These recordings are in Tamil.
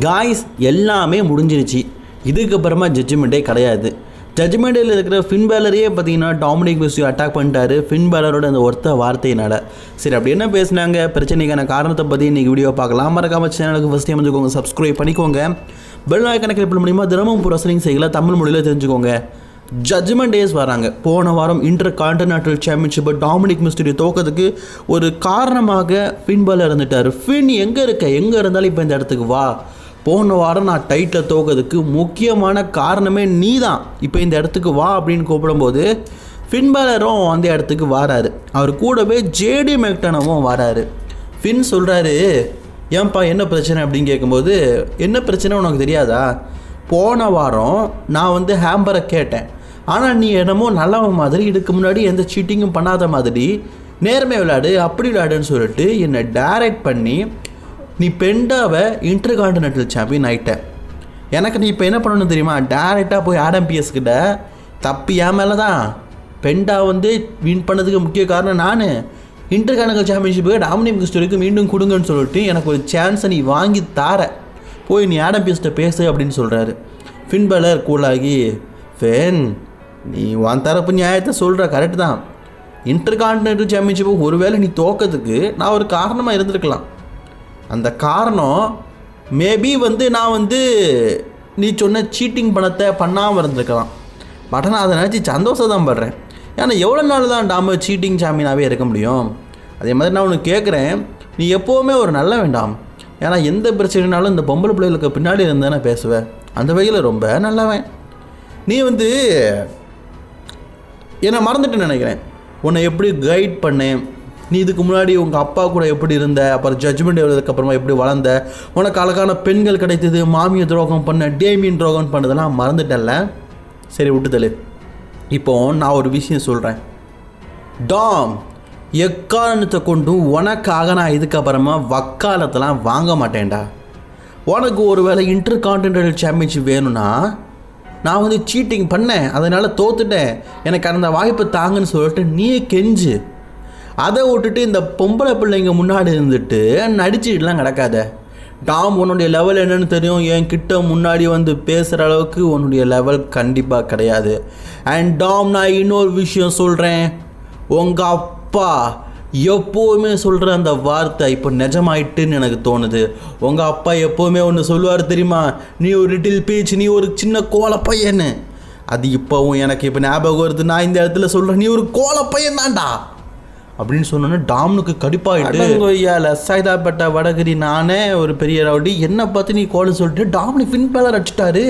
காய்ஸ் எல்லாமே முடிஞ்சிருச்சு. இதுக்கப்புறமா ஜட்ஜ்மெண்ட்டே கிடையாது. ஜட்ஜ்மெண்ட்டில் இருக்கிற ஃபின் பேலரையே பார்த்தீங்கன்னா டாமினிக் மிஸ்டிரியோ அட்டாக் பண்ணிட்டாரு ஃபின் பேலரோட அந்த ஒருத்த வார்த்தையினால். சரி, அப்படி என்ன பேசினாங்க, பிரச்சனைக்கான காரணத்தை பற்றி இன்றைக்கி வீடியோ பார்க்கலாம். மறக்காம சேனலுக்கு ஃபஸ்ட் டைம் வந்துக்கோங்க, சப்ஸ்கிரைப் பண்ணிக்கோங்க, பெல் ஐக்கானை கிளிக் பண்ண முடியுமா தினமும் ரெஸ்லிங் செய்யல தமிழ் மொழியில் தெரிஞ்சுக்கோங்க. ஜட்ஜ்மெண்ட் டேஸ் வராங்க. போன வாரம் இன்டர் கான்டினென்டல் சாம்பியன்ஷிப்பை டாமினிக் மிஸ்டிரியோ தோக்கிறதுக்கு ஒரு காரணமாக ஃபின் பேலர் இருந்துட்டார். ஃபின் எங்கே இருந்தாலும் இப்போ இந்த இடத்துக்கு வா. போன வாரம் நான் டைட்டில் தோக்கிறதுக்கு முக்கியமான காரணமே நீ தான், இப்போ இந்த இடத்துக்கு வா அப்படின்னு கூப்பிடும்போது ஃபின் பேலரும் அந்த இடத்துக்கு வராரு. அவர் கூடவே ஜேடி மெக்டனவும் வராரு. ஃபின் சொல்கிறாரு, ஏன்பா என்ன பிரச்சனை அப்படின்னு கேட்கும்போது, என்ன பிரச்சனை உனக்கு தெரியாதா? போன வாரம் நான் ஹேம்பரை கேட்டேன், ஆனால் நீ என்னமோ நல்லவன் மாதிரி, இதுக்கு முன்னாடி எந்த சீட்டிங்கும் பண்ணாத மாதிரி நேர்மை விளையாடு அப்படி விளையாடுன்னு சொல்லிட்டு என்னை டைரக்ட் பண்ணி நீ பெண்டாவை இன்டர் கான்டினென்டல் சாம்பியன் ஆகிட்ட. எனக்கு நீ இப்போ என்ன பண்ணணும் தெரியுமா? டேரெக்டாக போய் ஆடம் பிஎஸ் கிட்ட தப்பி என் மேலே தான். பெண்டா வின் பண்ணதுக்கு முக்கிய காரணம் நான். இன்டர் கான்டினென்டல் சாம்பியன்ஷிப்புக்கு டாமினிக் மிஸ்டிரியோக்கு மீண்டும் கொடுங்கன்னு சொல்லிட்டு எனக்கு ஒரு சான்ஸை நீ வாங்கி தார, போய் நீ ஆடம் பிஎஸ்கிட்ட பேசு அப்படின்னு சொல்கிறாரு. ஃபின் பேலர் கூலாகி, ஃபேன் நீ உன் தரப்பு நியாயத்தை சொல்கிற கரெக்டு தான். இன்டர் கான்டினென்டல் சாம்பியன்ஷிப்பு ஒருவேளை நீ தோக்கிறதுக்கு நான் ஒரு காரணமாக இருந்திருக்கலாம். அந்த காரணம் மேபி நான் நீ சொன்ன சீட்டிங் பணத்தை பண்ணாமல் இருந்திருக்கலாம். பட் நான் அதை நினச்சி சந்தோஷம் தான் படுறேன். ஏன்னா எவ்வளோ நாள் தான் டாம சீட்டிங் சாம்பியனாகவே இருக்க முடியும்? அதே மாதிரி நான் உனக்கு கேட்குறேன், நீ எப்போவுமே ஒரு நல்ல வேண்டாம். ஏன்னா எந்த பிரச்சனைனாலும் இந்த பொம்பளை பிள்ளைகளுக்கு பின்னாடி இருந்தானே பேசுவேன். அந்த வகையில் ரொம்ப நல்லவன். நீ என்னை மறந்துட்டு நினைக்கிறேன். உன்னை எப்படி கைட் பண்ணேன், நீ இதுக்கு முன்னாடி உங்கள் அப்பா கூட எப்படி இருந்த, அப்புறம் ஜட்ஜ்மெண்ட் எழுதுக்கப்புறமா எப்படி வளர்ந்த, உனக்கு அழகான பெண்கள் கிடைத்தது, மாமியை துரோகம் பண்ண, டேமியன் துரோகம் பண்ணதெல்லாம் மறந்துட்டேன்ல. சரி விட்டுதலு. இப்போ நான் ஒரு விஷயம் சொல்கிறேன். டாம், எக்காரணத்தை கொண்டு உனக்காக நான் இதுக்கப்புறமா வக்காலத்தெல்லாம் வாங்க மாட்டேன்டா. உனக்கு ஒரு வேளை இன்டர் கான்டினென்டல் சாம்பியன்ஷிப் வேணும்னா நான் சீட்டிங் பண்ணேன், அதனால் தோத்துட்டேன், எனக்கு அந்த வாய்ப்பை தாங்கன்னு சொல்லிட்டு நீயே கெஞ்சு. அதை விட்டுட்டு இந்த பொம்பளை பிள்ளைங்க முன்னாடி இருந்துட்டு நடிச்சுக்கிட்டுலாம் கிடக்காத. டாம், உன்னுடைய லெவல் என்னன்னு தெரியும். என் கிட்ட முன்னாடி பேசுகிற அளவுக்கு உன்னுடைய லெவல் கண்டிப்பாக கிடையாது. அண்ட் டாம், நான் இன்னொரு விஷயம் சொல்கிறேன். உங்கள் அப்பா எப்போவுமே சொல்கிற அந்த வார்த்தை இப்போ நிஜமாயிட்டுன்னு எனக்கு தோணுது. உங்கள் அப்பா எப்போவுமே ஒன்று சொல்லுவார் தெரியுமா, நீ ஒரு லிட்டில் பீச், நீ ஒரு சின்ன கோல பையன்னு. அது இப்போவும் எனக்கு இப்போ ஞாபகம் வருது. நான் இந்த இடத்துல சொல்கிறேன், நீ ஒரு கோல பையன் தான்டா அப்படின்னு சொன்னோன்னே டாம்னுக்கு கடுப்பாயிட்டு, லசாய்தாப்பட்ட வடகிரி நானே ஒரு பெரிய ரவுடி, என்னை பார்த்து நீ கோலு சொல்லிட்டு டாம்னு ஃபின் பேலர் அடிச்சுட்டாரு.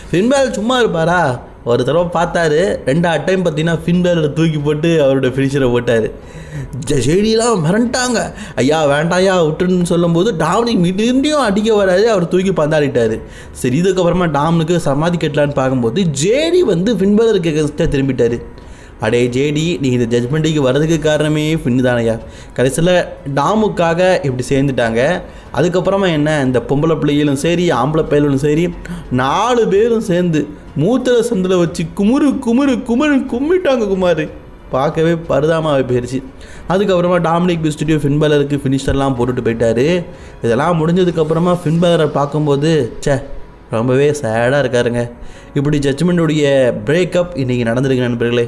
ஃபின் பேலர் சும்மா இருப்பாரா? ஒரு தடவை பார்த்தாரு, 2 டைம் பார்த்தீங்கன்னா ஃபின் பேலரை தூக்கி போட்டு அவரோட ஃபினிஷரை போட்டார். ஜேடியெலாம் மிரண்டாங்க, ஐயா வேண்டாயா விட்டுன்னு சொல்லும்போது டாமினிக் மீண்டும் அடிக்க வராது, அவர் தூக்கி பந்தாடிட்டார். சரி, இதுக்கப்புறமா டாம்னுக்கு சமாதி கட்டலான்னு பார்க்கும்போது ஜேடி ஃபின் பேலருக்கு எகென்ஸ்டாக திரும்பிட்டார். அடே ஜேடி, நீ இந்த ஜட்ஜ்மெண்ட்டுக்கு வர்றதுக்கு காரணமே ஃபின்னு தானையா. கடைசியில் டாமுக்காக இப்படி சேர்ந்துட்டாங்க. அதுக்கப்புறமா என்ன, இந்த பொம்பளை பிள்ளைகளும் சரி ஆம்பளை பையலும் சரி 4 பேரும் சேர்ந்து மூத்திர சந்தில் வச்சு கும்மிட்டாங்க. குமார் பார்க்கவே பரிதாமாவே போயிடுச்சு. அதுக்கப்புறமா டாமினிக் மிஸ்டிரியோ ஃபின் பேலருக்கு ஃபினிஷர்லாம் போட்டுட்டு போயிட்டார். இதெல்லாம் முடிஞ்சதுக்கப்புறமா ஃபின் பேலரை பார்க்கும்போது ரொம்பவே சேடாக இருக்காருங்க. இப்படி ஜட்ஜ்மெண்ட்டுடைய பிரேக்கப் இன்றைக்கி நடந்திருக்கு நண்பர்களே.